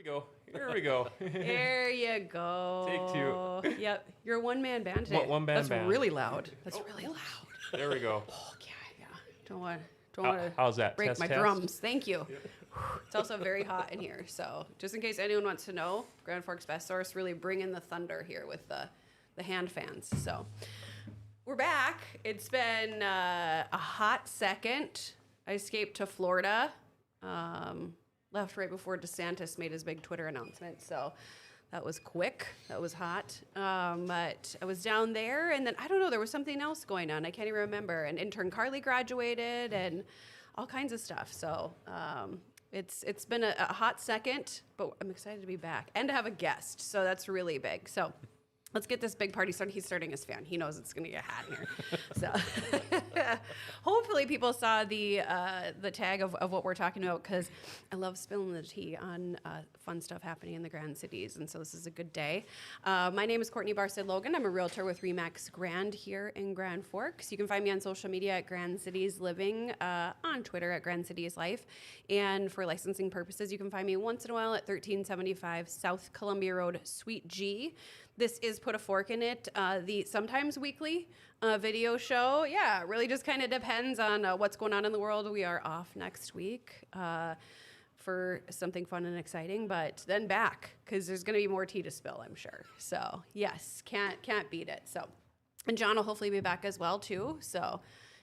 we go. Here we go. There you go. Take two. Yep. You're a one-man band today. One-man band. That's really loud. That's really loud. There we go. Oh, yeah. Don't want to How's that? break Test, my test? drums. Thank you. It's also very hot in here. So just in case anyone wants to know, Grand Forks Best Source really bringing the thunder here with the hand fans. So we're back. It's been a hot second. I escaped to Florida. Left right before DeSantis made his big Twitter announcement. So that was quick. That was hot. But I was down there, and then, I don't know, there was something else going on. I can't even remember. And intern Carly graduated and all kinds of stuff. So it's been a hot second, but I'm excited to be back and to have a guest. So that's really big. So let's get this big party started. He's starting his fan. He knows it's going to get hot in here. So hopefully people saw the tag of what we're talking about, because I love spilling the tea on fun stuff happening in the Grand Cities. And so this is a good day. My name is Courtney Barstead-Logan. I'm a realtor with RE/MAX Grand here in Grand Forks. You can find me on social media at Grand Cities Living, on Twitter at Grand Cities Life. And for licensing purposes, you can find me once in a while at 1375 South Columbia Road, Suite G. This is Put a Fork in It, the sometimes weekly video show. Yeah, it really just kind of depends on what's going on in the world. We are off next week for something fun and exciting, but then back, because there's going to be more tea to spill, I'm sure. So yes, can't beat it. So, and John will hopefully be back as well too. So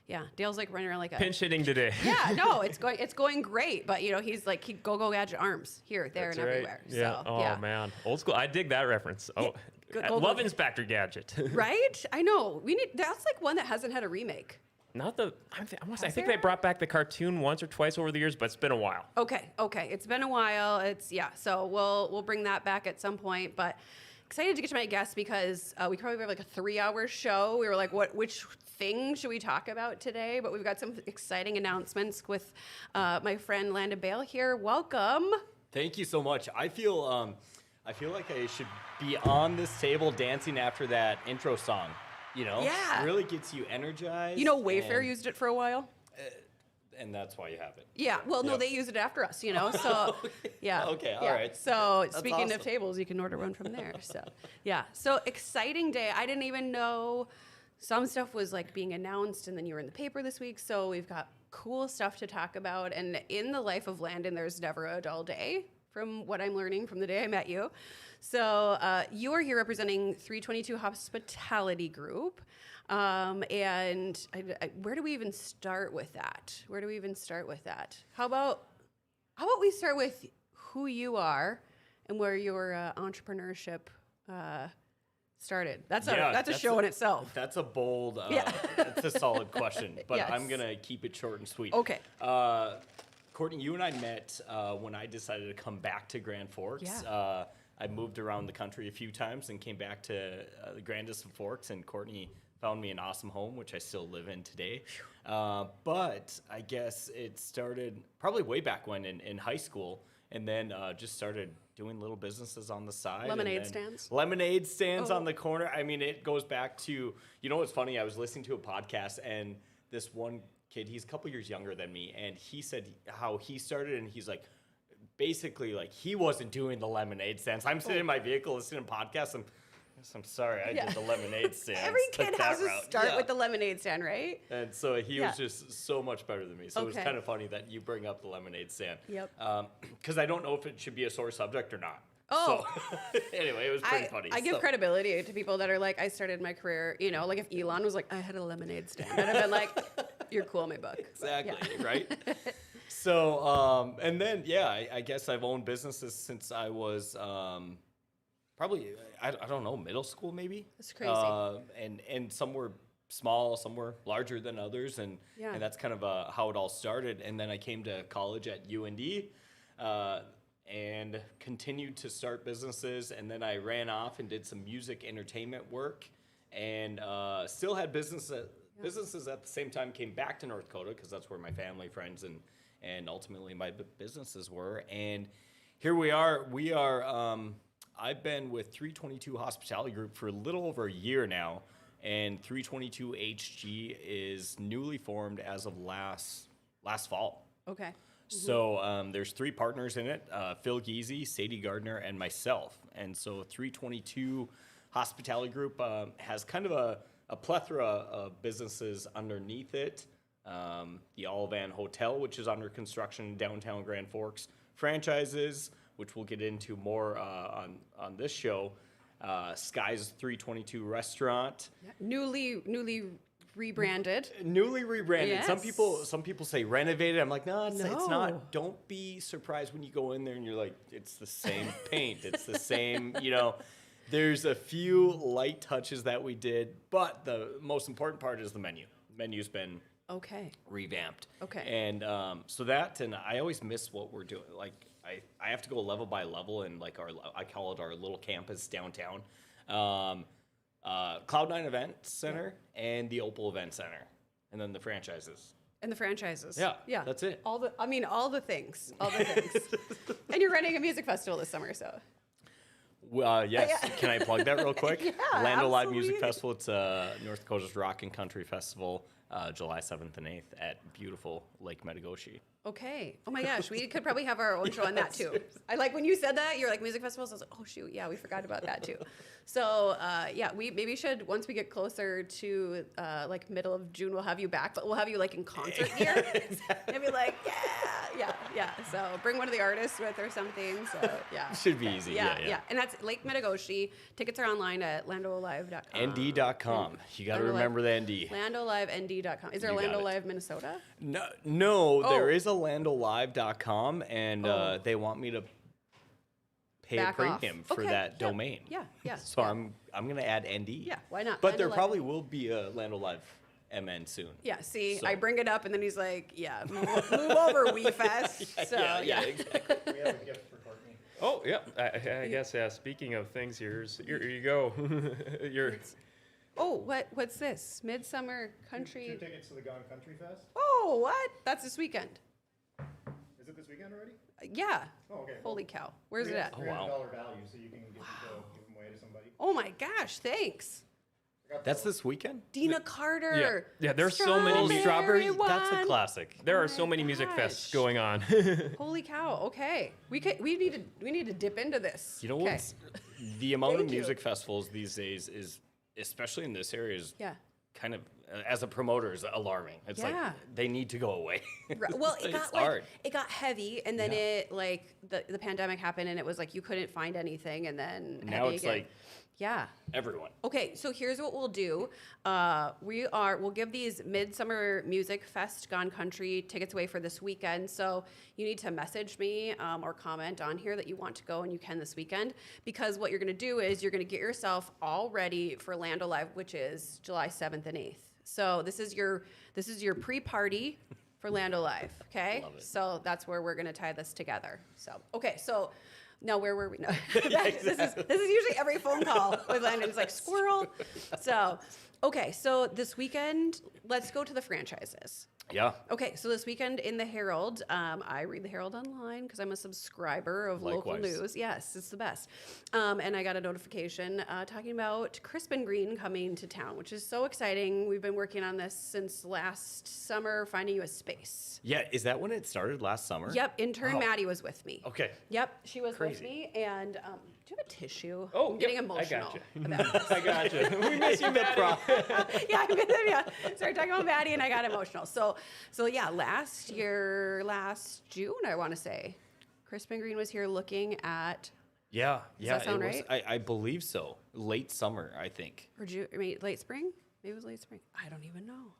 yeah, Dale's like running around like a Pinch hitting today. Yeah, no, it's going great, but he's like go gadget arms here, there, That's and right. everywhere. Yeah. So, Oh yeah. man, old school. I dig that reference. Oh, Go, love go. Inspector Gadget. Right? I know. That's like one that hasn't had a remake. Not the. I think they brought back the cartoon once or twice over the years, but it's been a while. Okay. It's been a while. So we'll bring that back at some point, but excited to get to my guest because we probably have like a 3-hour show. We were like, which thing should we talk about today? But we've got some exciting announcements with my friend Landon Bahl here. Welcome. Thank you so much. I feel like I should be on this table dancing after that intro song. Yeah. It really gets you energized. Wayfair used it for a while. And that's why you have it. Yeah, well, no, Yep. they used it after us, so, yeah. Okay, all yeah. right. So, That's speaking of awesome. tables, you can order one from there, so, yeah. So, exciting day. I didn't even know some stuff was, like, being announced, and then you were in the paper this week, so we've got cool stuff to talk about, and in the life of Landon, there's never a dull day, from what I'm learning from the day I met you. So, you are here representing 322 Hospitality Group. And where do we even start with that? How about we start with who you are and where your entrepreneurship started? That's a show in itself. That's a bold, Yeah. that's a solid question, but Yes. I'm going to keep it short and sweet. Okay. Courtney, you and I met when I decided to come back to Grand Forks. Yeah. I moved around the country a few times and came back to the grandest of Forks, and Courtney found me an awesome home, which I still live in today. But I guess it started probably way back when in high school, and then just started doing little businesses on the side. Lemonade and then stands? Lemonade stands Oh. on the corner. I mean, it goes back to, what's funny? I was listening to a podcast, and this one kid, he's a couple years younger than me, and he said how he started, and he's like, basically, like, he wasn't doing the lemonade stands. I'm sitting in my vehicle listening to podcasts, and I'm sorry, I did the lemonade stand. Every kid has to start with the lemonade stand, right? And so he Yeah. was just so much better than me. So it was Okay. kind of funny that you bring up the lemonade stand. Yep. Because I don't know if it should be a sore subject or not. Oh. So anyway, it was pretty funny. I give So- credibility to people that are like, I started my career, like if Elon was like, I had a lemonade stand, I'd have been like, you're cool in my book. Exactly, Yeah. right? So, and then, I guess I've owned businesses since I was probably, I don't know, middle school maybe. That's crazy. And some were small, some were larger than others, and that's kind of how it all started. And then I came to college at UND and continued to start businesses, and then I ran off and did some music entertainment work, and still had businesses at the same time. Came back to North Dakota because that's where my family, friends, and ultimately my businesses were. And here we are. I've been with 322 Hospitality Group for a little over a year now, and 322 HG is newly formed as of last fall. Okay. So there's 3 partners in it, Phil Geezy, Sadie Gardner, and myself. And so 322 Hospitality Group has kind of a plethora of businesses underneath it. The All-Van Hotel, which is under construction in downtown Grand Forks. Franchises, which we'll get into more on this show. Sky's 322 Restaurant. Newly rebranded. Newly rebranded. Yes. Some people say renovated. I'm like, no, it's No. not. Don't be surprised when you go in there and you're like, it's the same paint. It's the same, There's a few light touches that we did, but the most important part is the menu. Menu's been Okay. revamped. Okay. And so that, and I always miss what we're doing. Like, I have to go level by level, and like I call it our little campus downtown. Cloud9 Event Center and the Opal Event Center, and then the franchises. And the franchises. Yeah, that's it. All the things. And you're running a music festival this summer, so. Yes. Can I plug that real quick? Yeah, Lando Live Music absolutely. Festival. It's North Dakota's Rock and Country Festival, July 7th and 8th at beautiful Lake Metagoshi. Okay. Oh my gosh, we could probably have our own show on that too. I like when you said that. You're like music festivals. I was like, oh shoot, yeah, we forgot about that too. So we maybe should, once we get closer to like middle of June, we'll have you back, but we'll have you like in concert gear. And be like, yeah. So bring one of the artists with or something. So yeah. Should be easy. Yeah. And that's Lake Metagoshi. Tickets are online at landolive.com. ND.com. You got to remember the ND. LandoLiveND.com. Is there a You got Lando it. Live Minnesota? No, Oh. there is a landolive.com, and they want me to pay Back a off. premium for Okay, that yeah, domain. yeah, So yeah. I'm gonna add ND. Yeah, why not? But there Lando Live. probably will be a Lando Live MN soon. Yeah, see, So- I bring it up, and then he's like, yeah, move over, WeFest. So, yeah, exactly. We have a gift for Courtney. Oh, yeah. I guess, speaking of things, here you go. Oh, what's this? Midsummer Country. 2 tickets to the Gone Country Fest. Oh, what? That's this weekend. Is it this weekend already? Yeah. Oh, okay. Holy cow. Where's it at? Oh, wow. $300 value, so you can give them away to somebody. Oh my gosh, thanks. I got That's the- this weekend? Dina Carter. Yeah, there's so many Strawberry. one. That's a classic. There Oh are so my many music gosh. fests going on. Holy cow. Okay. We need to dip into this. You know okay. what's the amount of Thank you. music festivals these days is, especially in this area, is Yeah. kind of as a promoter is alarming. It's Yeah. like they need to go away. Right. Well, it got It's hard. it got heavy, and then Yeah. it like the pandemic happened, and it was like you couldn't find anything, and then Now heavy it's again. like yeah. everyone. Okay, so here's what we'll do. We'll give these Midsummer Music Fest Gone Country tickets away for this weekend. So you need to message me or comment on here that you want to go, and you can this weekend. Because what you're going to do is you're going to get yourself all ready for Lando Live, which is July 7th and 8th. So this is your pre-party for Lando Live. Okay, Love it. so that's where we're going to tie this together. So okay, so. Now, where were we? No. This is usually every phone call with Landon's like, squirrel. So, okay, so this weekend, let's go to the franchises. Yeah. Okay, so this weekend in the Herald, I read the Herald online because I'm a subscriber of local Likewise. news. Yes, it's the best. And I got a notification talking about Crispin Green coming to town, which is so exciting. We've been working on this since last summer, finding you a space. Yeah. Is that when it started last summer? Yep, intern Wow. Maddie was with me. Okay. Yep, she was Crazy. with me. And do you have a tissue? Oh, I'm getting yep, emotional. I gotcha. We miss you, Maddie. Yeah, started talking about Maddie, and I got emotional. So yeah, last June, I want to say, Crispin Green was here looking at, Yeah. Yeah. that sound it was, right? I believe so. Late summer, I think. or June, late spring? Maybe it was late spring. I don't even know.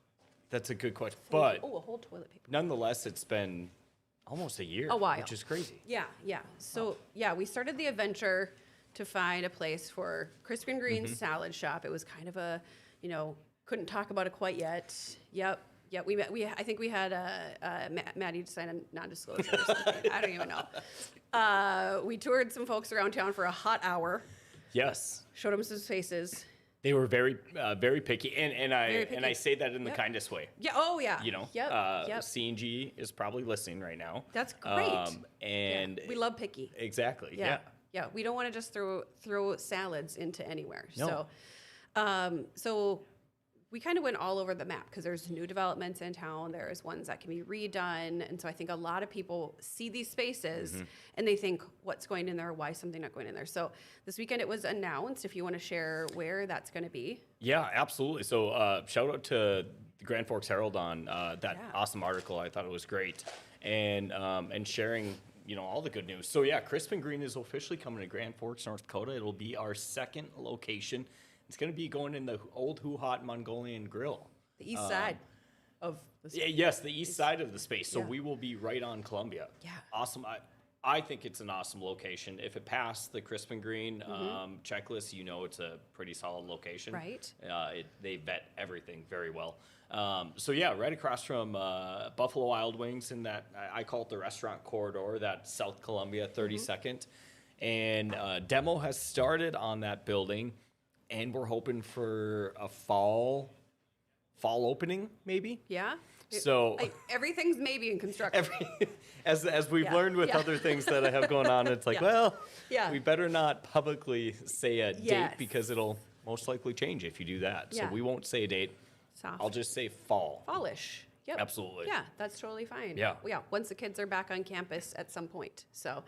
That's a good question. But Oh, a whole toilet paper. nonetheless, it's been almost a year. A while. Which is crazy. Yeah. So yeah, we started the adventure to find a place for Crispin Green's salad shop. It was kind of a, couldn't talk about it quite yet. Yep. I think we had Maddie sign a non-disclosure or something. I don't even know. We toured some folks around town for a hot hour. Yes. Showed them some faces. They were very picky. And I picky. say that in the Yep. kindest way. Yeah. Oh yeah. Yep. Yep. C&G is probably listening right now. That's great. And We love picky. exactly. Yeah. Yeah. We don't want to just throw salads into anywhere. No. So we kind of went all over the map because there's new developments in town. There's ones that can be redone. And so I think a lot of people see these spaces and they think, what's going in there? Why is something not going in there? So this weekend it was announced. If you want to share where that's going to be. Yeah, absolutely. So shout out to the Grand Forks Herald on that awesome article. I thought it was great. And sharing, all the good news. So yeah, Crisp and Green is officially coming to Grand Forks, North Dakota. It'll be our second location. It's going to be going in the old Hoo-Hot Mongolian Grill. The east side of the space. Yes, the east side of the space. So Yeah. we will be right on Columbia. Yeah. Awesome. I think it's an awesome location. If it passed the Crisp and Green checklist, it's a pretty solid location. Right. They vet everything very well. So yeah, right across from Buffalo Wild Wings in that, I call it the restaurant corridor, that South Columbia 32nd. And demo has started on that building. And we're hoping for a fall opening, maybe. Yeah. So Everything's maybe in construction. as we've learned with other things that I have going on, it's like, we better not publicly say a date because it'll most likely change if you do that. Yeah. So we won't say a date. Soft. I'll just say fall. Fallish. Yep. Absolutely. Yeah, that's totally fine. Yeah. Yeah. Once the kids are back on campus at some point. So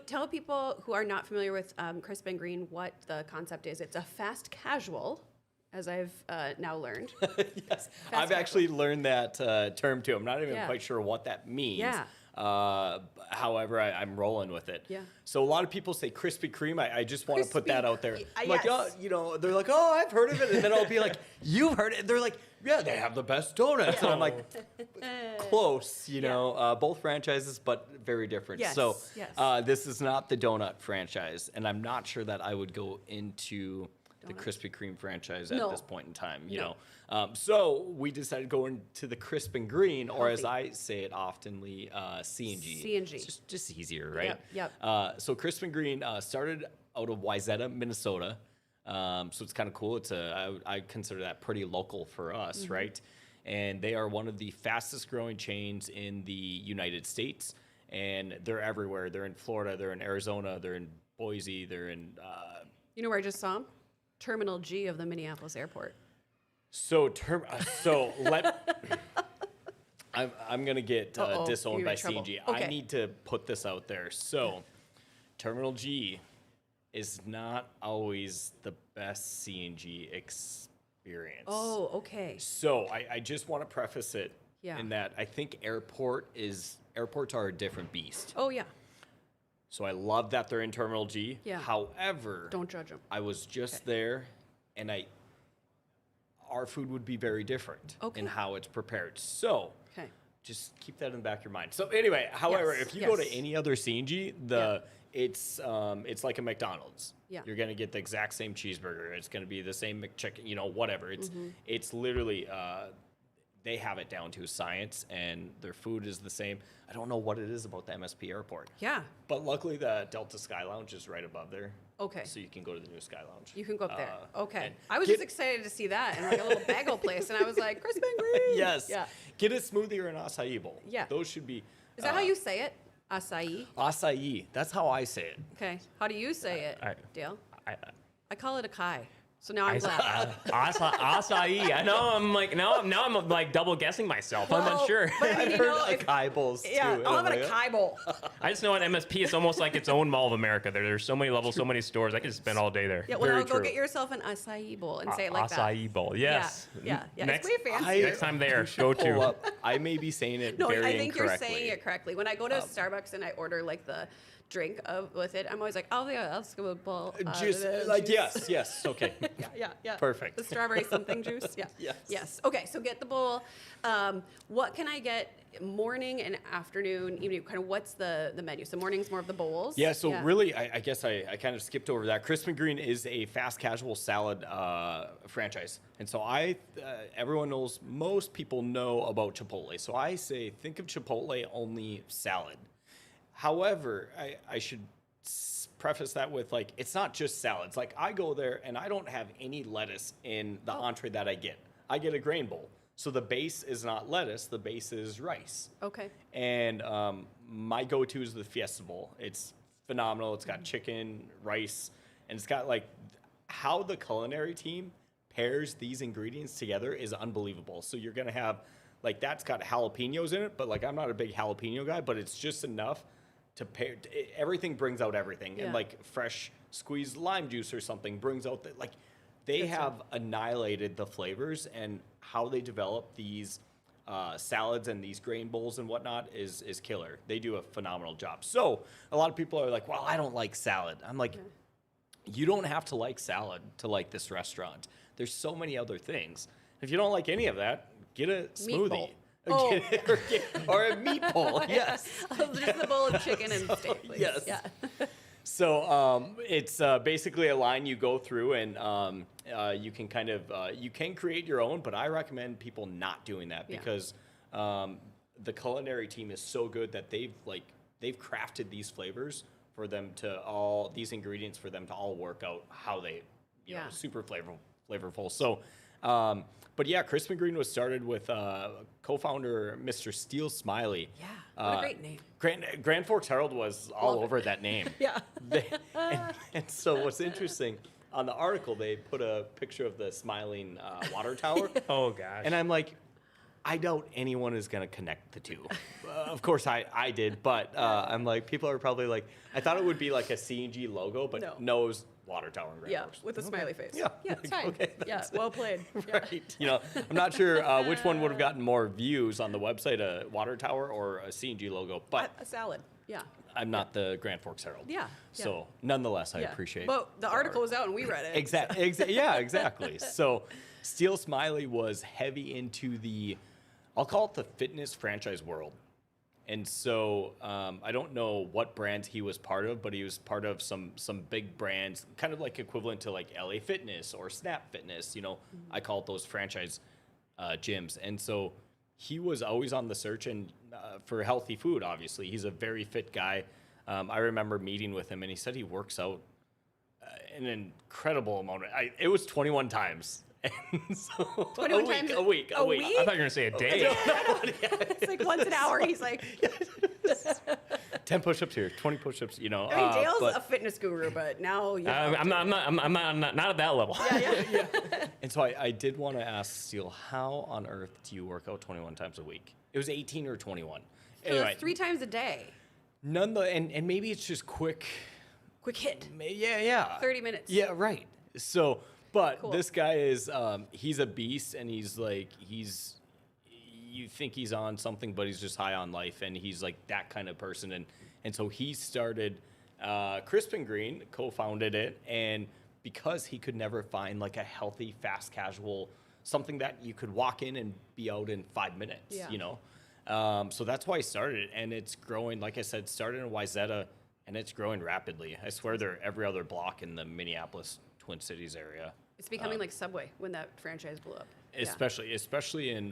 tell people who are not familiar with Crisp and Green what the concept is. It's a fast casual, as I've now learned. Yes, I've actually learned that term too. I'm not even Yeah. quite sure what that means. Yeah. However, I'm rolling with it. Yeah. So a lot of people say Krispy Kreme. I just want to put that out there. I'm like, yes. they're like, oh, I've heard of it. And then I'll be like, you've heard it. They're like, yeah, they have the best donuts. And I'm like, close, both franchises, but very different. Yes, So yes. this is not the donut franchise. And I'm not sure that I would go into the Donut. Krispy Kreme franchise at No. this point in time, No. So we decided to go into the Crisp and Green, or as Healthy. I say it oftenly, C&G. C&G. It's just easier, right? Yep. So Crisp and Green started out of Wayzata, Minnesota. So it's kind of cool. I consider that pretty local for us, right? And they are one of the fastest growing chains in the United States, and they're everywhere. They're in Florida, they're in Arizona, they're in Boise, they're in. You know where I just saw them? Terminal G of the Minneapolis airport. I'm gonna get disowned You're by in trouble. C&G. Okay. I need to put this out there. So, Terminal G is not always the best C&G experience. Oh, okay. So I just want to preface it Yeah. in that I think airports are a different beast. Oh, yeah. So I love that they're in Terminal G. Yeah. However, Don't judge them. I was just there, and our food would be very different in how it's prepared. So Okay. just keep that in the back of your mind. So anyway, however, Yes, if you go to yes. any other C&G, it's like a McDonald's. Yeah. You're gonna get the exact same cheeseburger. It's gonna be the same McChicken. Whatever. Mm-hmm. It's literally they have it down to a science, and their food is the same. I don't know what it is about the MSP airport. Yeah. But luckily, the Delta Sky Lounge is right above there. Okay. So you can go to the new Sky Lounge. You can go up there. Okay. and I was get- just excited to see that and like a little bagel place, and I was like, Crisp and Green. Yes. Yeah. Get a smoothie or an acai bowl. Yeah. Those should be. Is that how you say it? Acai. Acai. That's how I say it. Okay. How do you say it, Dale? I, I call it acai. So now I'm glad. acai. I know. I'm like now I'm like double guessing myself. I'm not sure. But I mean, I've you heard know, if, acai bowls too. yeah, and I'll I'm have an like, acai bowl. I just know at MSP it's almost like its own Mall of America. There's so many levels, so many stores. I could spend all day there. Yeah, well, Very now go true. get yourself an acai bowl and say it like that. Acai bowl. Yes. Yeah. Next, It's way fancy. next time there, go Pull to. up. I may be saying it No, very I think you're incorrectly. saying it correctly. When I go to Starbucks and I order like the drink with it, I'm always like, oh yeah, let's go with a bowl. Juice. Like yes. Okay. Yeah. Perfect. The strawberry something juice. Yeah. Yes. Okay, so get the bowl. What can I get morning and afternoon, evening? Kind of what's the menu? So morning's more of the bowls. Yeah, so really, I guess I kind of skipped over that. Crisp and Green is a fast casual salad franchise. And so everyone knows, most people know about Chipotle. So I say, think of Chipotle only salad. However, I should preface that with like, it's not just salads. Like I go there and I don't have any lettuce in the entree that I get. I get a grain bowl. So the base is not lettuce, the base is rice. Okay. And my go-to is the Fiesta Bowl. It's phenomenal. It's got chicken, rice, and it's got like how the culinary team pairs these ingredients together is unbelievable. So you're gonna have like that's got jalapenos in it, but like I'm not a big jalapeno guy, but it's just enough to pair. Everything brings out everything, and like fresh squeezed lime juice or something brings out the like. They have annihilated the flavors, and how they develop these salads and these grain bowls and whatnot is killer. They do a phenomenal job. So a lot of people are like, well, I don't like salad. I'm like, you don't have to like salad to like this restaurant. There's so many other things. If you don't like any of that, get a smoothie. Or a meat bowl, yes. Just a bowl of chicken and steak, please. Yes. Yeah. So it's basically a line you go through, and you can kind of you can create your own, but I recommend people not doing that because the culinary team is so good that they've crafted these flavors for them to all these ingredients for them to all work out how they you know super flavorful. So. But yeah, Crisp and Green was started with co-founder Mr. Steele Smiley. Yeah, what a great name. Grand Forks Herald was all over that name. Yeah. And so what's interesting, on the article, they put a picture of the smiling water tower. Oh, gosh. And I'm like, I doubt anyone is going to connect the two. Of course, I did, but I'm like, people are probably like, I thought it would be like a C&G logo, but no, it was water tower in Grand Forks. With a smiley face. Yeah. Yeah, it's fine. Okay, yeah, well played. Right. You know, I'm not sure which one would have gotten more views on the website, a water tower or a C&G logo, but A salad. Yeah. I'm not the Grand Forks Herald. Yeah. So nonetheless, I appreciate But the article was out and we read it. Exactly. Yeah, exactly. So Steele Smiley was heavy into I'll call it the fitness franchise world. And so I don't know what brands he was part of, but he was part of some big brands, kind of like equivalent to like LA Fitness or Snap Fitness. You know, I call it those franchise gyms. And so he was always on the search and for healthy food. Obviously, he's a very fit guy. I remember meeting with him, and he said he works out an incredible amount. It was 21 times. And so 21 times a week. I thought you were going to say a day. It's like once an hour. He's like, 10 push-ups here, 20 push-ups. You know, I mean, Dale's a fitness guru, but now I'm not at that level. Yeah. And so I did want to ask Steele, how on earth do you work out 21 times a week? It was 18 or 21. So that's 3 times a day. And maybe it's just quick hit. Yeah. 30 minutes. Yeah, right. So, but Cool. this guy is he's a beast, and he's you think he's on something, but he's just high on life, and he's like that kind of person. And so he started Crisp and Green, co-founded it, and because he could never find like a healthy, fast casual, something that you could walk in and be out in 5 minutes, you know? So that's why he started it, and it's growing. Like I said, started in Wayzata, and it's growing rapidly. I swear they're every other block in the Minneapolis, Twin Cities area. It's becoming like Subway when that franchise blew up. Especially in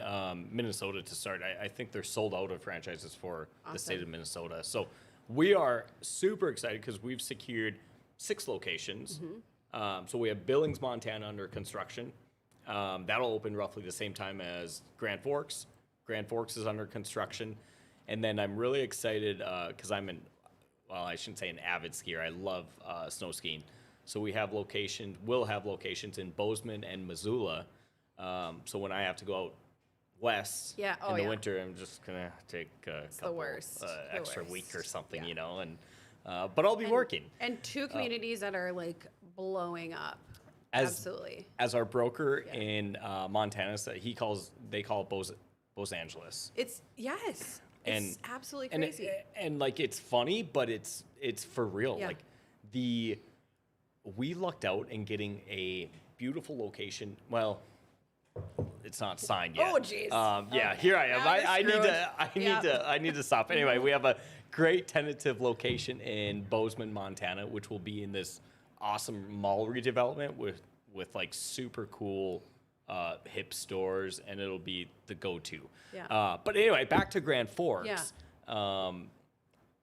Minnesota to start. I think they're sold out of franchises for the state of Minnesota. So we are super excited because we've secured 6 locations. So we have Billings, Montana under construction. That'll open roughly the same time as Grand Forks. Grand Forks is under construction. And then I'm really excited because I shouldn't say an avid skier. I love snow skiing. So we'll have locations in Bozeman and Missoula. So when I have to go out west in the winter, I'm just going to take a couple extra week or something, you know. And but I'll be working. And 2 communities that are like blowing up. Absolutely. As our broker in Montana said, they call it Los Angeles. It's absolutely crazy. And like it's funny, but it's for real. Yeah. Like we lucked out in getting a beautiful location. Well, it's not signed yet. Oh jeez. Here I am. I need to stop. Anyway, Mm-hmm. we have a great tentative location in Bozeman, Montana, which will be in this awesome mall redevelopment with like super cool hip stores, and it'll be the go-to. Yeah. But anyway, back to Grand Forks. Yeah.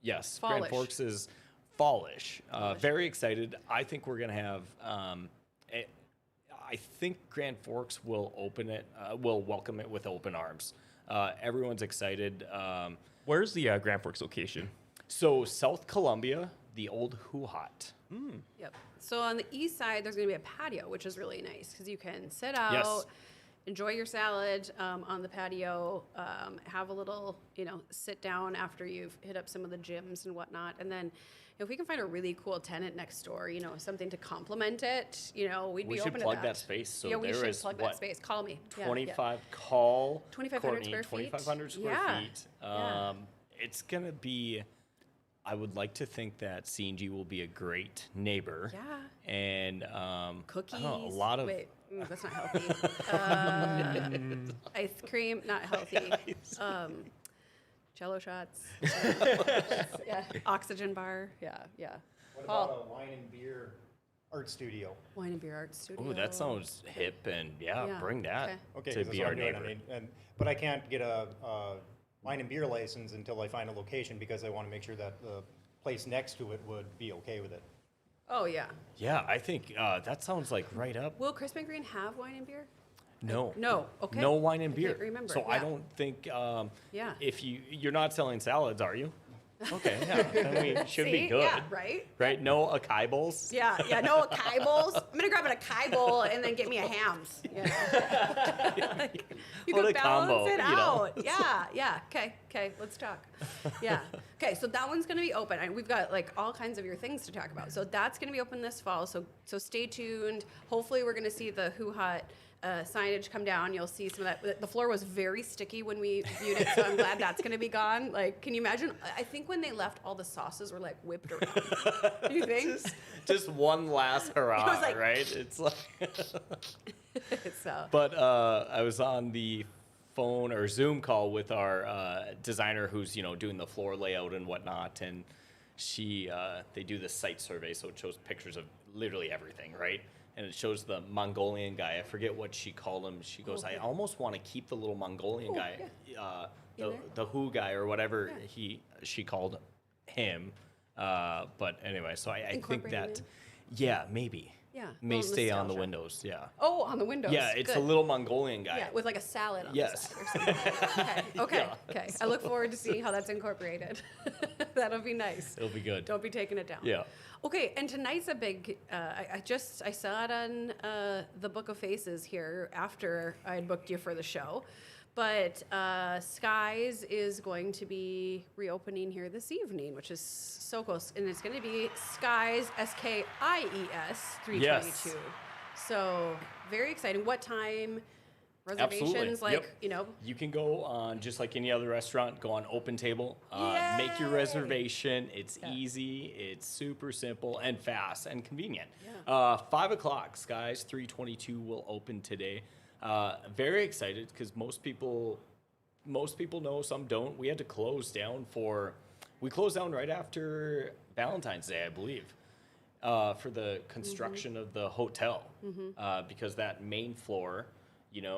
Yes, Fallish. Grand Forks is fallish. Very excited. I think we're gonna have. I think Grand Forks will will welcome it with open arms. Everyone's excited. Where's the Grand Forks location? So South Columbia, the old Who Hot. Yep. So on the east side, there's going to be a patio, which is really nice because you can sit out, Yes. enjoy your salad on the patio, have a little, sit down after you've hit up some of the gyms and whatnot. And then if we can find a really cool tenant next door, something to complement it, we'd We be should open plug to that space. So yeah, we there should is plug what, that space. Call me. Yeah, 25 call 2,500 Courtney, square feet. 2,500 square Yeah. feet. Yeah. It's gonna be. I would like to think that C&G will be a great neighbor. Yeah. And Cookies. I don't know, a lot of Wait, that's not healthy. Ice cream, not healthy. Jello shots. Yeah. Oxygen bar. Yeah. What Paul. about a wine and beer art studio? Wine and beer art studio. Ooh, that sounds hip, and Yeah, bring that Okay, to 'cause be that's what our I'm doing. neighbor. But I can't get a wine and beer license until I find a location because I want to make sure that the place next to it would be okay with it. Oh, yeah. Yeah, I think that sounds like right up. Will Crispin Green have wine and beer? No. No. Okay. No wine and I beer. can't remember. So I Yeah. don't think Yeah. if you're not selling salads, are you? Okay, yeah. Then we should be See? good. Yeah, right? Right? No acai bowls? Yeah, no acai bowls. I'm gonna grab an acai bowl and then get me a Hams. You What can a balance combo, it you know? out. Yeah. Okay, let's talk. Yeah. Okay, so that one's gonna be open. And we've got like all kinds of your things to talk about. So that's gonna be open this fall. So stay tuned. Hopefully we're gonna see the Who Hut signage come down. You'll see some of that. The floor was very sticky when we viewed it, so I'm glad that's going to be gone. Like, can you imagine? I think when they left, all the sauces were like whipped around. Do you think? Just one last hurrah, It was like- right? It's like. So, But I was on the phone or Zoom call with our designer who's doing the floor layout and whatnot, and they do the site survey, so it shows pictures of literally everything, right? And it shows the Mongolian guy. I forget what she called him. She goes, I almost want to keep the little Mongolian guy, the Who guy or whatever she called him. But anyway, so I think Incorporating that, him? yeah, maybe. Yeah, May little stay on the nostalgia. windows, yeah. oh, on the windows. Yeah, it's Good. a little Mongolian guy. Yeah, with like a salad on Yes. the side or something. Okay. Yeah. I look forward to seeing how that's incorporated. That'll be nice. It'll be good. Don't be taking it down. Yeah. Okay, and tonight's a big. I saw it on the Book of Faces here after I had booked you for the show, but Skies is going to be reopening here this evening, which is so close, and it's going to be Skies SKIES 322. Yes. So very exciting. What time? Reservations, Absolutely. like You can go on just like any other restaurant. Go on Open Table, make your Yay! reservation. It's Yeah. easy, it's super simple and fast and convenient. Yeah. 5 o'clock, Skies 322 will open today. Very excited because most people know, some don't. We had to close down we closed down right after Valentine's Day, I believe. For the construction of the hotel, because that main floor,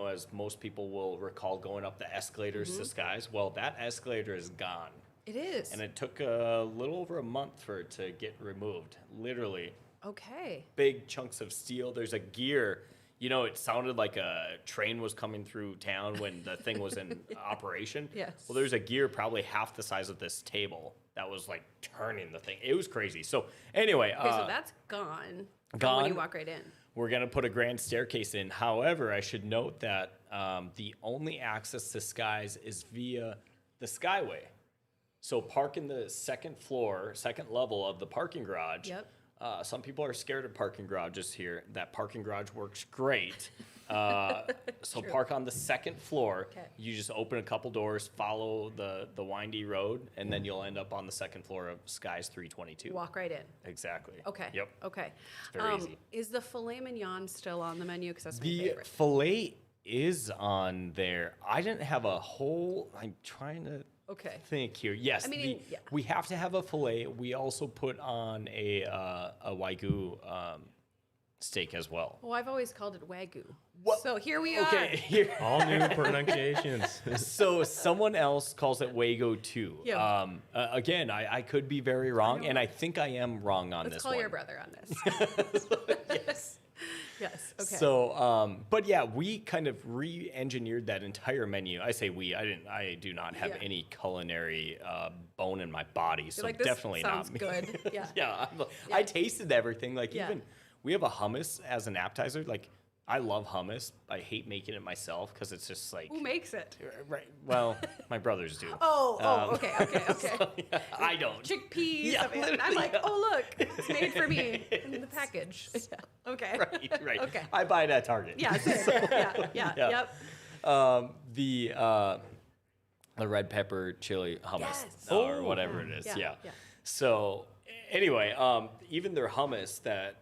as most people will recall, going up the escalators to Skies, well, that escalator is gone. it is. And it took a little over a month for it to get removed. Literally, Okay. big chunks of steel. There's a gear. It sounded like a train was coming through town when the thing was in operation. Yes. Well, there's a gear probably half the size of this table that was like turning the thing. It was crazy. So anyway, Okay, so that's gone. When gone. you walk right in. we're going to put a grand staircase in. However, I should note that the only access to Skies is via the Skyway. So park in the second level of the parking garage. Yep. Some people are scared of parking garages here. That parking garage works great. So park on the second floor. Okay. You just open a couple doors, follow the windy road, and then you'll end up on the second floor of Skies 322. Walk right in. Exactly. Okay. Yep. Okay. It's very easy. Is the filet mignon still on the menu? Because that's my The favorite. filet is on there. I didn't have a whole. I'm trying to Okay. think here. Yes, I mean, yeah. we have to have a filet. We also put on a wagyu steak as well. Oh, I've always called it Wagyu. What? So here we are. Okay, here. All new pronunciations. So someone else calls it Wago too. Yeah. Again, I could be very wrong, and I think I am wrong on Let's this call one. your brother on this. Yes. Yes. Okay. So, but yeah, we kind of re-engineered that entire menu. I say we. I do not have Yeah. any culinary bone in my body, so You're like, this definitely sounds not me. good. Yeah. Yeah, I tasted everything. Like Yeah. even we have a hummus as an appetizer. Like I love hummus. I hate making it myself because it's just like Who makes it? right. Well, my brothers do. Okay. So, yeah, I don't. Chickpeas. Yeah, I mean, I'm literally, like, yeah. oh look, it's made for me in the package. Yeah. Okay. Right. Okay. I buy it at Target. Yeah. Same. Yeah. Yeah. Yep. The red pepper chili hummus Yes. or whatever it is. Yeah, Yeah. yeah. So anyway, even their hummus that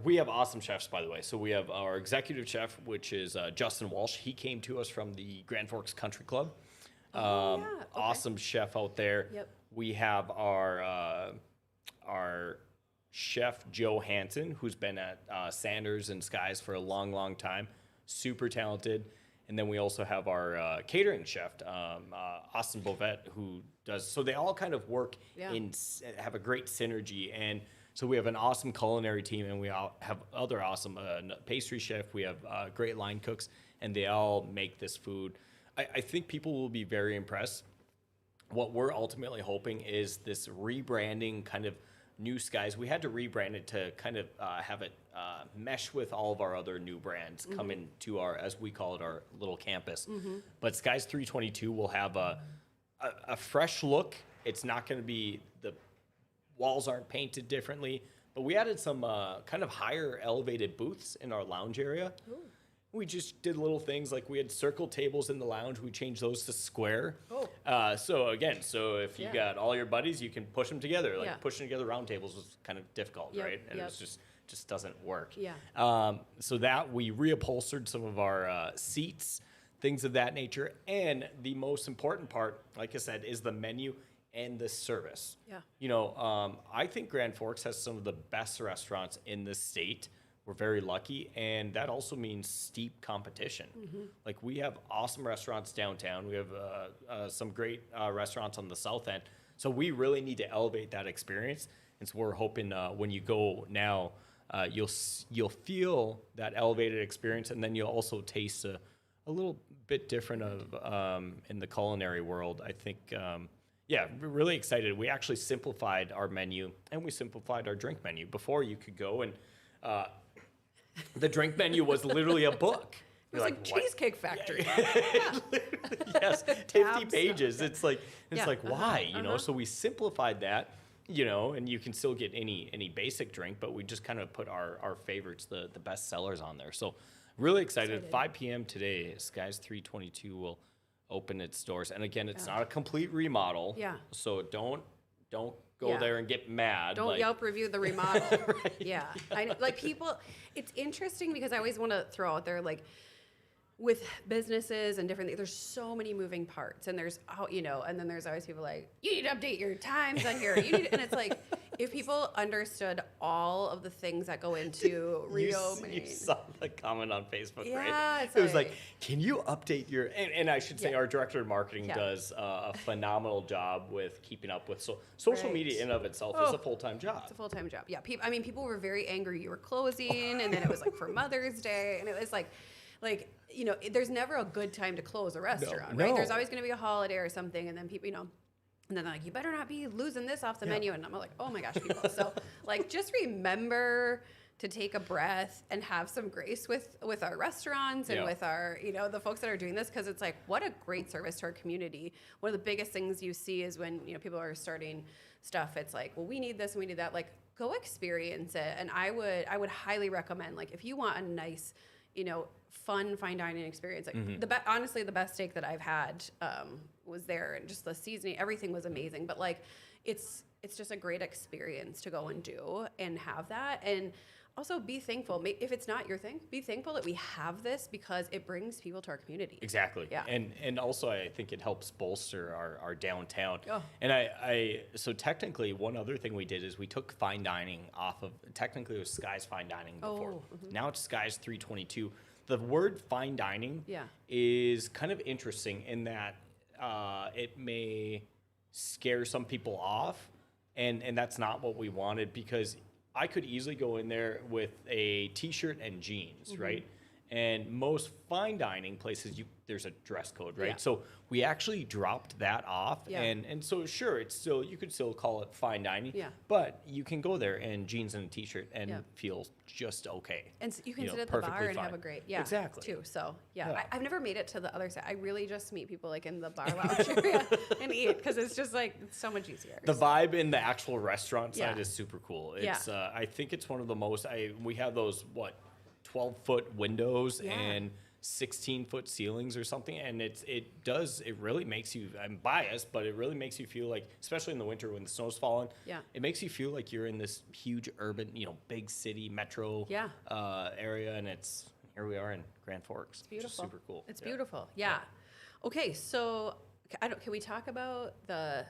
we have awesome chefs, by the way. So we have our executive chef, which is Justin Walsh. He came to us from the Grand Forks Country Club. Yeah, okay. Awesome chef out there. Yep. We have our chef Joe Hansen, who's been at Sanders and Skies for a long, long time. Super talented. And then we also have our catering chef, Austin Bovet, who does. So they all kind of work Yeah. have a great synergy. And so we have an awesome culinary team, and we all have other awesome pastry chef. We have great line cooks, and they all make this food. I think people will be very impressed. What we're ultimately hoping is this rebranding kind of new Skies. We had to rebrand it to kind of have it mesh with all of our other new brands come into our, as we call it, our little campus. But Skies 322 will have a fresh look. It's not going to be, the walls aren't painted differently, but we added some kind of higher elevated booths in our lounge area. Ooh. We just did little things like we had circle tables in the lounge. We changed those to square. Oh. So if you Yeah. got all your buddies, you can push them together. Like Yeah. pushing together round tables was kind of difficult, Yep, right? And yep. it was just doesn't work. Yeah. So that we reupholstered some of our seats, things of that nature. And the most important part, like I said, is the menu and the service. Yeah. You know, I think Grand Forks has some of the best restaurants in the state. We're very lucky, and that also means steep competition. Like we have awesome restaurants downtown. We have some great restaurants on the south end. So we really need to elevate that experience. And so we're hoping when you go now, you'll feel that elevated experience, and then you'll also taste a little bit different of in the culinary world. I think. Yeah, we're really excited. We actually simplified our menu, and we simplified our drink menu. Before you could go and the drink menu was literally a book. It was You're like "What?" Cheesecake Factory. Yes, 50 Tabs. pages. It's like Yeah, why, you know? So we simplified that, you know, and you can still get any basic drink, but we just kind of put our favorites, the best sellers on there. So really excited. 5 p.m. today, Skies 322 will open its doors. And again, it's not a complete remodel. Yeah. So don't go Yeah. there and get mad. Don't like, Yelp review the remodel. Yeah. Like people, it's interesting because I always want to throw out there, like, with businesses and different things, there's so many moving parts, and there's and then there's always people like, you need to update your times on here. And it's like, if people understood all of the things that go into reopening. You saw the comment on Facebook, Yeah, right? it's It was like, like- can you update your, and I should say Yeah. our director of marketing Yeah. does a phenomenal job with keeping up with, social Right. media in of itself is a full-time job. It's a full-time job. Yeah. People were very angry you were closing, and then it was like for Mother's Day, and it was like, there's never a good time to close a restaurant, right? no. There's always going to be a holiday or something, and then people, and then they're like, you better not be losing this off the menu. And I'm like, oh my gosh, people. So like, just remember to take a breath and have some grace with our restaurants and Yeah. with our, the folks that are doing this. Cause it's like, what a great service to our community. One of the biggest things you see is when, people are starting stuff, it's like, well, we need this and we need that. Like, go experience it. And I would highly recommend, like, if you want a nice, fun fine dining experience. Like honestly, the best steak that I've had was there, and just the seasoning, everything was amazing. But like, it's it's just a great experience to go and do and have that. And also be thankful. If it's not your thing, be thankful that we have this because it brings people to our community. Exactly. Yeah. And also I think it helps bolster our downtown. Oh. And so technically one other thing we did is we took fine dining off of, technically it was Sky's Fine Dining before. Oh, mm-hmm. Now it's Sky's 322. The word fine dining Yeah. is kind of interesting in that it may scare some people off, and that's not what we wanted, because I could easily go in there with a t-shirt and jeans, Mm-hmm. right? And most fine dining places, there's a dress code, right? Yeah. So we actually dropped that off, Yeah. and so sure, you could still call it fine dining, Yeah. but you can go there in jeans and a t-shirt and Yeah. feel just okay. And you can You know, sit at the bar perfectly and have fine. a great, Exactly. too. So Yeah. I've never made it to the other side. I really just meet people like in the bar lounge area and eat because it's just like it's so much easier. The vibe in the actual restaurant side Yeah. is super cool. Yeah. It's I think it's one of the most. We have those 12-foot windows Yeah. and 16-foot ceilings or something, and it really makes you. I'm biased, but it really makes you feel like, especially in the winter when the snow's falling. Yeah. It makes you feel like you're in this huge urban, big city metro. Yeah. Area, and here we are in Grand Forks. It's beautiful. Which is super cool. It's Yeah. beautiful. Yeah. Okay, so can we talk about the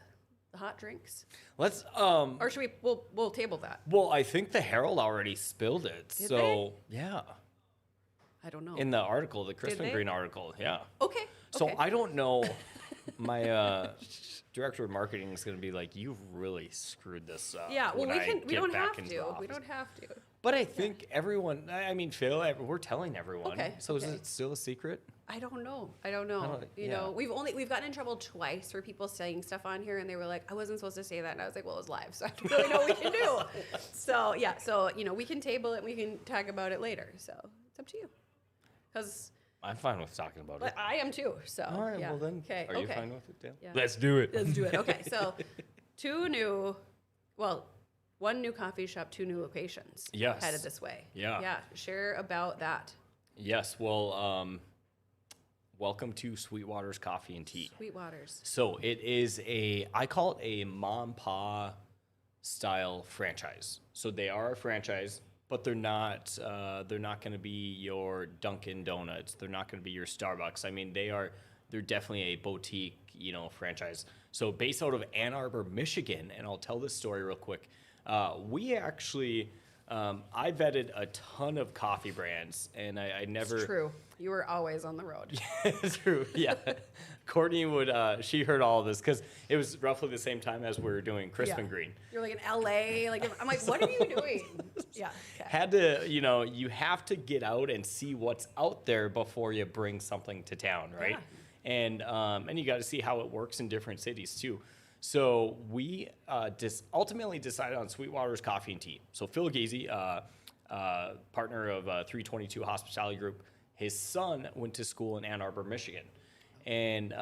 hot drinks, Let's or should we? We'll table that. Well, I think the Herald already spilled it. Did So yeah. I don't know. In the article, the Crispin they? Green article, yeah. Okay. So okay. I don't know. My director of marketing is going to be like, "You've really screwed this up." Yeah. Well, when I we get don't back have into to. the We office." don't have to. But I think everyone. I mean, Phil, we're telling everyone. Okay, So is okay. it still a secret? I don't know. I don't know. You know, we've gotten in trouble twice for people saying stuff on here, and they were like, "I wasn't supposed to say that," and I was like, "Well, it was live, so I don't really know what we can do." So yeah, so we can table it, and we can talk about it later. So it's up to you, because I'm fine with talking about it. I am too. So All right. yeah. Well then, okay. are okay. you fine with it, Dan? Yeah. Let's do it. Let's do it. Okay, so one new coffee shop, 2 new locations. Yes. Headed this way. Yeah. Yeah. Share about that. Yes. Well, welcome to Sweetwater's Coffee and Tea. Sweetwaters. So it is I call it a mom pa style franchise. So they are a franchise, but they're not going to be your Dunkin' Donuts. They're not going to be your Starbucks. I mean, they're definitely a boutique, franchise. So based out of Ann Arbor, Michigan, and I'll tell this story real quick. We actually, I vetted a ton of coffee brands, and I never. It's true. You were always on the road. True, yeah. Courtney she heard all of this because it was roughly the same time as we were doing Crispin Yeah. Green. You're like in LA. I'm like, what are you doing? Yeah. Okay. Had to, you have to get out and see what's out there before you bring something to town, right? Yeah. And you got to see how it works in different cities too. So we ultimately decided on Sweetwater's Coffee and Tea. So Phil Gazy, partner of 322 Hospitality Group, his son went to school in Ann Arbor, Michigan, and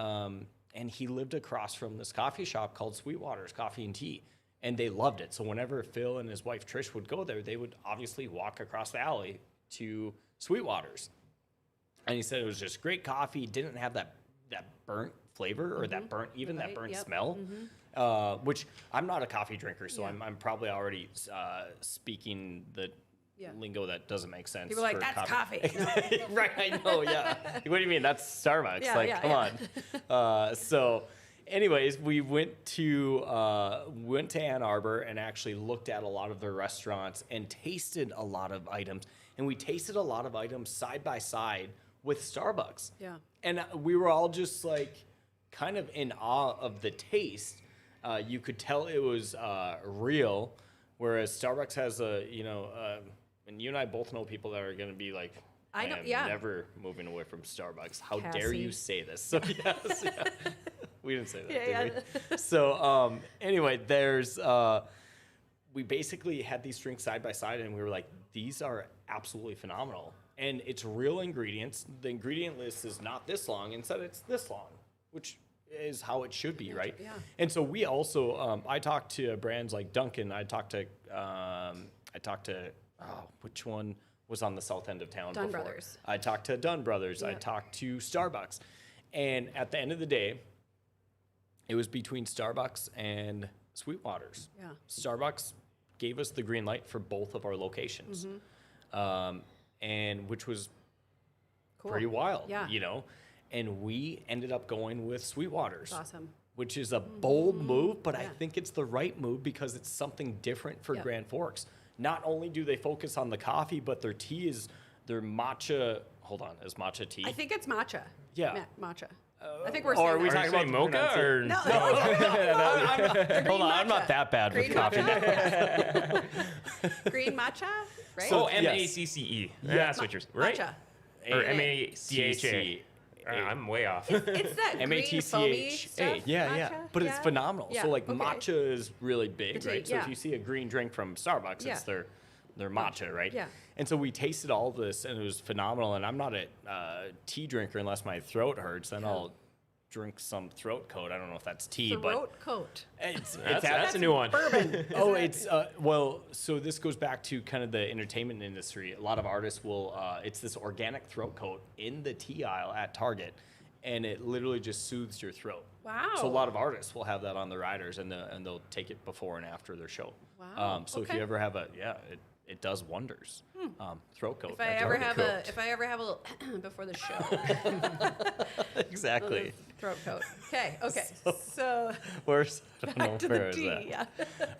he lived across from this coffee shop called Sweetwater's Coffee and Tea, and they loved it. So whenever Phil and his wife Trish would go there, they would obviously walk across the alley to Sweetwater's, and he said it was just great coffee. Didn't have that burnt flavor or that burnt Yep. smell, which I'm not a coffie drinker, so Yeah. I'm probably already speaking the Yeah. lingo that doesn't make sense. People are like, for that's coffee. No. Right, I know, yeah. What do you mean? That's Starbucks. Yeah, Come on. So anyways, we went to Ann Arbor and actually looked at a lot of their restaurants and tasted a lot of items. And we tasted a lot of items side by side with Starbucks. Yeah. And we were all just like kind of in awe of the taste. You could tell it was real, whereas Starbucks has and you and I both know people that are going to be like, I know, am yeah. never moving away from Starbucks. How dare Cassie. you say this? So yes, yeah. We didn't say that, Yeah, did yeah. we? So anyway, we basically had these drinks side by side, and we were like, these are absolutely phenomenal. And it's real ingredients. The ingredient list is not this long. Instead, it's this long, which is how it should be, right? Yeah. And so we also, I talked to brands like Dunkin'. I talked to, which one was on the south end of town Dunn before? Brothers. I talked to Dunn Brothers. I Yep. talked to Starbucks. And at the end of the day, it was between Starbucks and Sweetwater's. Yeah. Starbucks gave us the green light for both of our locations, and which was Cool. pretty wild, Yeah. you know. And we ended up going with Sweetwater's. Awesome. Which is a bold move, but I Yeah. think it's the right move because it's something different for Yep. Grand Forks. Not only do they focus on the coffee, but their tea is their matcha. Hold on, is matcha tea? I think it's matcha. Yeah. Matcha. I think we're or saying are we that. talking Are you about saying mocha or No, Hold on, I'm not matcha. that bad with Green coffee. Green matcha, right? Oh, yes. MACCE. That's what you're right. Matcha. Or MACHA. I'm way off. It's that green foamy stuff. Yeah. matcha? But it's phenomenal. Yeah, So like okay. matcha is really big, The tea, right? So if yeah. you see a green drink from Starbucks, Yeah. it's their matcha, right? Yeah. And so we tasted all of this, and it was phenomenal. And I'm not a tea drinker unless my throat hurts. Then I'll drink some throat coat. I don't know if that's tea, but Throat coat. That's a new one. Bourbon. oh, it's well. So this goes back to kind of the entertainment industry. A lot of artists will. It's this organic throat coat in the tea aisle at Target, and it literally just soothes your throat. Wow. So a lot of artists will have that on their riders, and they'll take it before and after their show. Wow, So if okay. you ever have it does wonders. Throat coat. If I at ever Target. have a before the show, exactly. throat coat. Okay. So Where's I don't know back to where the is tea. that? Yeah.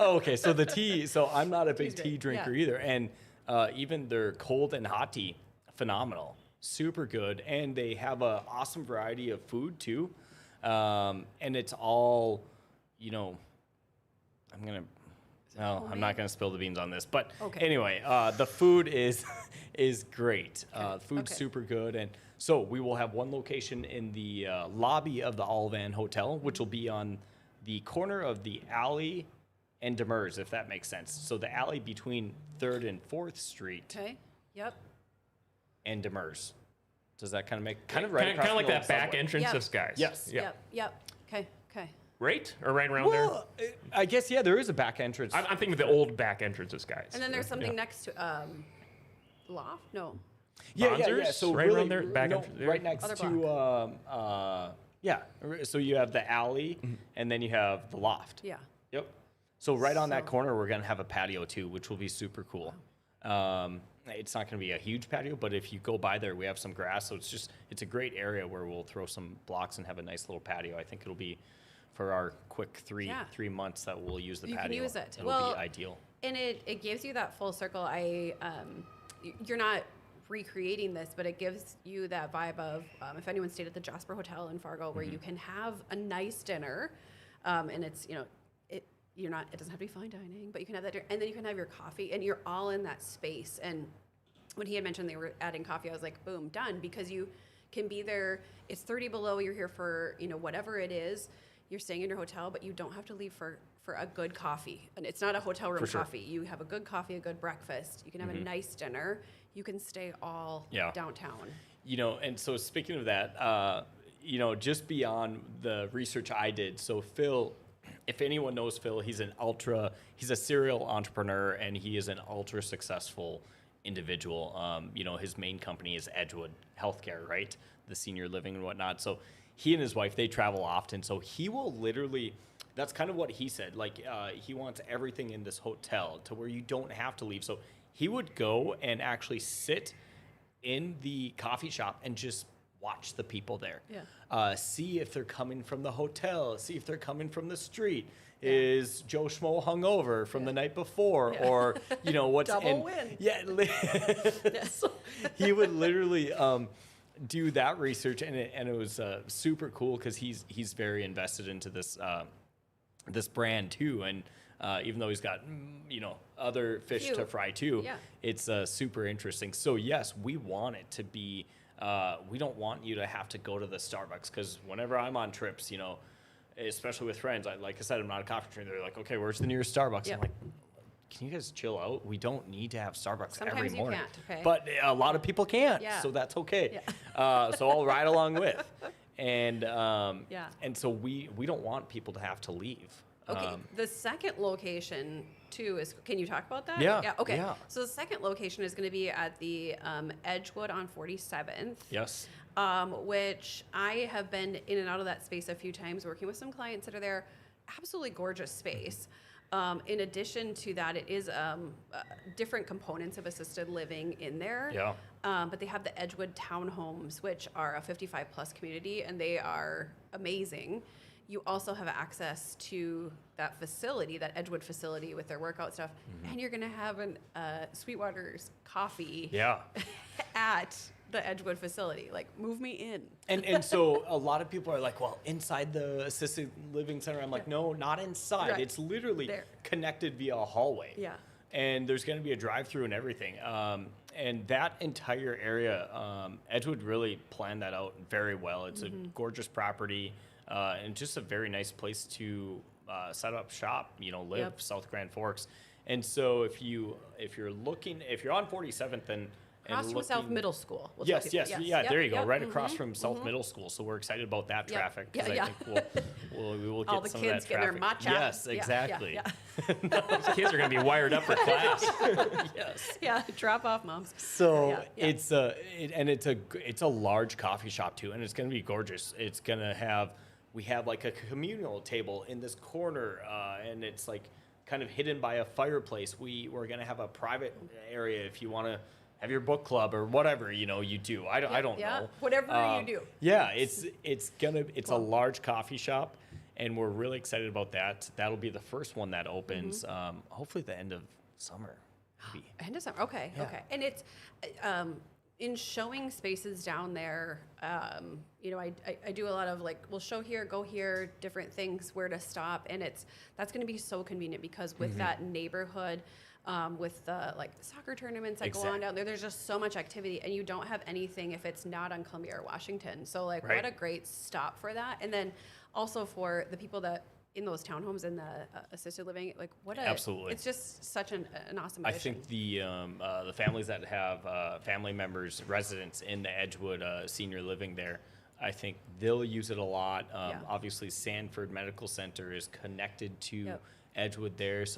Oh, okay. So the tea. So I'm not a big Tea's tea great, drinker yeah. either, and even their cold and hot tea, phenomenal, super good, and they have a awesome variety of food too, and it's all, you know, I'm not gonna spill the beans on this, but Okay. anyway, the food is great. The food's Okay. super good, and so we will have one location in the lobby of the Olvan Hotel, which will be on the corner of the alley and Demers, if that makes sense. So the alley between 3rd and 4th Street Okay. Yep. and Demers. Does that kind of make right across Kind of like from the that back subway. entrance Yep. of Skies. Yes. Yeah. Yep. Okay. Right? Or right around there? Well, I guess there is a back entrance. I'm thinking of the old back entrance of Skies. And then there's something Yeah. next to loft. No. Yeah. Bonzers? So Right really, around there, back no, entrance there? right next Other to So you have the alley, and then you have the loft. Yeah. Yep. So right on that So- corner, we're gonna have a patio too, which will be super cool. It's not gonna be a huge patio, but if you go by there, we have some grass, so it's a great area where we'll throw some blocks and have a nice little patio. I think it'll be for our quick three Yeah. months that we'll use the You can patio. use it. It'll Well, be ideal. And it gives you that full circle. You're not recreating this, but it gives you that vibe of if anyone stayed at the Jasper Hotel in Fargo, where you can have a nice dinner, and it's it doesn't have to be fine dining, but you can have that dinner, and then you can have your coffee, and you're all in that space. And when he had mentioned they were adding coffee, I was like, boom, done, because you can be there. It's 30 below. You're here for whatever it is. You're staying in your hotel, but you don't have to leave for a good coffee. And it's not a hotel room sure. coffee. You have a good coffee, a good breakfast. You can have a nice dinner. You can stay all Yeah. downtown. And so speaking of that, just beyond the research I did, so Phil, if anyone knows Phil, he's a serial entrepreneur, and he is an ultra successful individual. His main company is Edgewood Healthcare, right? The senior living and whatnot. So he and his wife, they travel often. So he will literally, that's kind of what he said. Like, he wants everything in this hotel to where you don't have to leave. So he would go and actually sit in the coffee shop and just watch the people there. Yeah. See if they're coming from the hotel. See if they're coming from the street. Is Joe Schmo hungover from the night before, or what's Double win. Yeah. So he would literally do that research, and it was super cool because he's very invested into this this brand too, and even though he's got other fish to fry too, Yeah. it's super interesting. So yes, we want it to be. We don't want you to have to go to the Starbucks, because whenever I'm on trips, especially with friends, like I said, I'm not a coffee drinker. They're like, okay, where's the nearest Starbucks? Yep. I'm like, can you guys chill out? We don't need to have Starbucks every Sometimes you morning. can't, okay? But a lot of people can't, Yeah. so that's okay. Yeah. So I'll ride along with. And Yeah. and so we don't want people to have to leave. Okay. The second location too is. Can you talk about that? Yeah, Yeah. Okay. yeah. So the second location is going to be at the Edgewood on 47th. Yes. Which I have been in and out of that space a few times, working with some clients that are there. absolutely gorgeous space. In addition to that, it is different components of assisted living in there. Yeah. But they have the Edgewood townhomes, which are a 55 plus community, and they are amazing. You also have access to that facility, that Edgewood facility with their workout stuff, and you're gonna have an Sweetwater's coffee Yeah. at the Edgewood facility. Like, move me in. And so a lot of people are like, well, inside the assisted living center. I'm like, no, not inside. Right. It's literally There. connected via a hallway. Yeah. And there's going to be a drive-through and everything. And that entire area, Edgewood really planned that out very well. It's a gorgeous property and just a very nice place to set up shop, live, Yep. South Grand Forks. And so if you're on 47th and Across from South Middle School. We'll Yes, tell people. yes, yeah, Yep, there you go, yep, right across from South Middle School. So we're excited about that Yep, traffic yeah, because yeah. I think we will get All the some kids of that getting their traffic. matcha. Yes, Yeah, yeah, exactly. yeah. Those kids are going to be wired up for class. Yes. Yeah, drop off moms. So Yeah, yeah. it's a large coffee shop too, and it's going to be gorgeous. It's going to we have like a communal table in this corner, and it's like kind of hidden by a fireplace. We're going to have a private area if you want to have your book club or whatever you do. I don't yeah. know. Whatever you do. Yeah, it's a large coffee shop, and we're really excited about that. That'll be the first one that opens, hopefully the end of summer. Maybe. End of summer. Okay, Yeah. okay. And it's in showing spaces down there. I do a lot of we'll show here, go here, different things, where to stop, and that's going to be so convenient because with that neighborhood. With the soccer tournaments that go on down there, there's just so much activity, and you don't have anything if it's not on Columbia or Washington. So what a great stop for that, and then also for the people that in those townhomes and the assisted living, Absolutely. It's just such an awesome I addition. think the families that have family members, residents in the Edgewood senior living there, I think they'll use it a lot. Yeah. Obviously, Sanford Medical Center is connected to Yep. Edgewood there, so